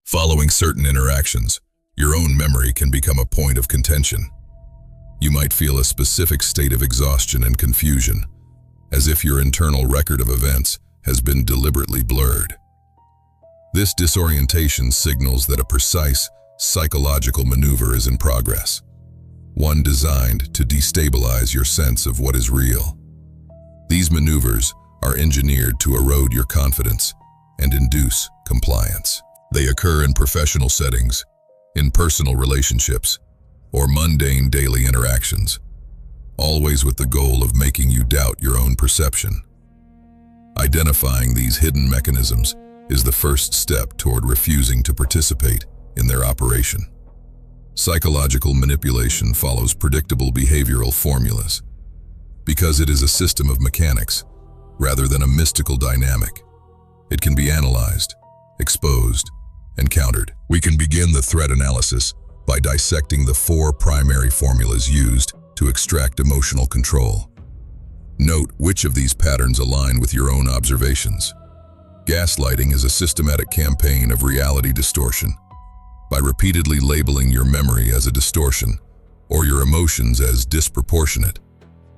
Following certain interactions, your own memory can become a point of contention. You might feel a specific state of exhaustion and confusion, as if your internal record of events has been deliberately blurred. This disorientation signals that a precise psychological maneuver is in progress, one designed to destabilize your sense of what is real. These maneuvers are engineered to erode your confidence and induce compliance. They occur in professional settings, in personal relationships, or mundane daily interactions, always with the goal of making you doubt your own perception. Identifying these hidden mechanisms is the first step toward refusing to participate in their operation. Psychological manipulation follows predictable behavioral formulas. Because it is a system of mechanics, rather than a mystical dynamic, it can be analyzed, exposed, and countered. We can begin the threat analysis by dissecting the 4 primary formulas used to extract emotional control. Note which of these patterns align with your own observations. Gaslighting is a systematic campaign of reality distortion. By repeatedly labeling your memory as a distortion or your emotions as disproportionate,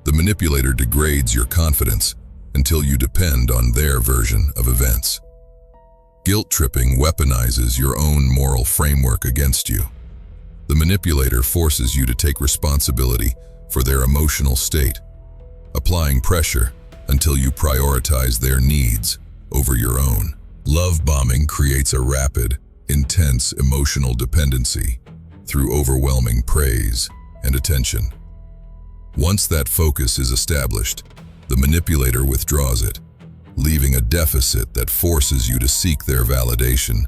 the manipulator degrades your confidence until you depend on their version of events. Guilt tripping weaponizes your own moral framework against you. The manipulator forces you to take responsibility for their emotional state, applying pressure until you prioritize their needs over your own. Love bombing creates a rapid, intense emotional dependency through overwhelming praise and attention. Once that focus is established, the manipulator withdraws it, leaving a deficit that forces you to seek their validation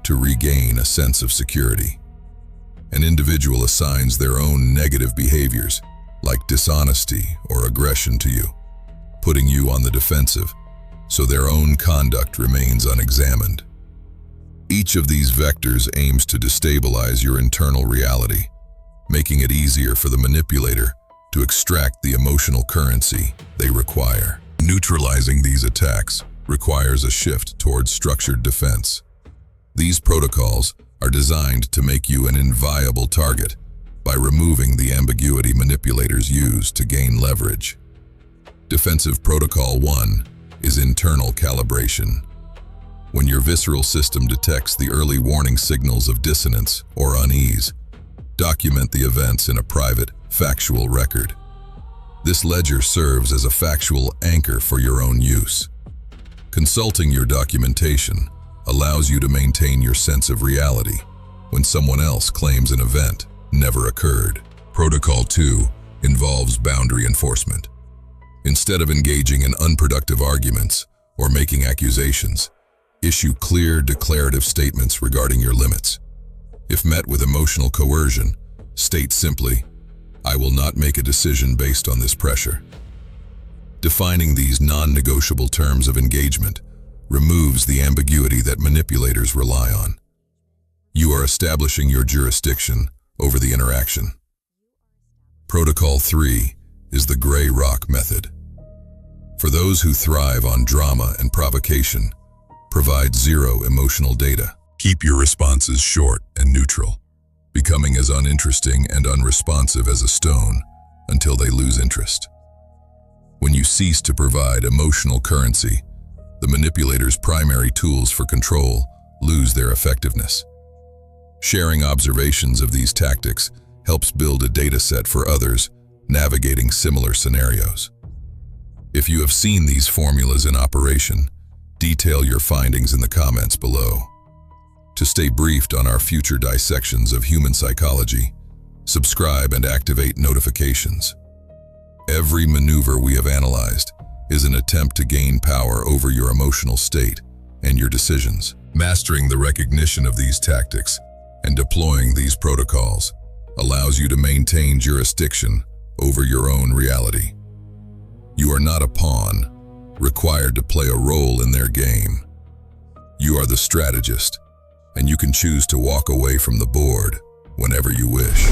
to regain a sense of security. An individual assigns their own negative behaviors, like dishonesty or aggression, to you, putting you on the defensive, so their own conduct remains unexamined. Each of these vectors aims to destabilize your internal reality, making it easier for the manipulator to extract the emotional currency they require. Neutralizing these attacks requires a shift towards structured defense. These protocols are designed to make you an inviolable target by removing the ambiguity manipulators use to gain leverage. Defensive Protocol 1 is internal calibration. When your visceral system detects the early warning signals of dissonance or unease, document the events in a private, factual record. This ledger serves as a factual anchor for your own use. Consulting your documentation allows you to maintain your sense of reality when someone else claims an event never occurred. Protocol 2 involves boundary enforcement. Instead of engaging in unproductive arguments or making accusations, issue clear, declarative statements regarding your limits. If met with emotional coercion, state simply, "I will not make a decision based on this pressure." Defining these non-negotiable terms of engagement removes the ambiguity that manipulators rely on. You are establishing your jurisdiction over the interaction. Protocol 3 is the gray rock method. For those who thrive on drama and provocation, provide zero emotional data. Keep your responses short and neutral, becoming as uninteresting and unresponsive as a stone until they lose interest. When you cease to provide emotional currency, the manipulator's primary tools for control lose their effectiveness. Sharing observations of these tactics helps build a data set for others navigating similar scenarios. If you have seen these formulas in operation, detail your findings in the comments below. To stay briefed on our future dissections of human psychology, subscribe and activate notifications. Every maneuver we have analyzed is an attempt to gain power over your emotional state and your decisions. Mastering the recognition of these tactics and deploying these protocols allows you to maintain jurisdiction over your own reality. You are not a pawn, required to play a role in their game. You are the strategist, and you can choose to walk away from the board whenever you wish.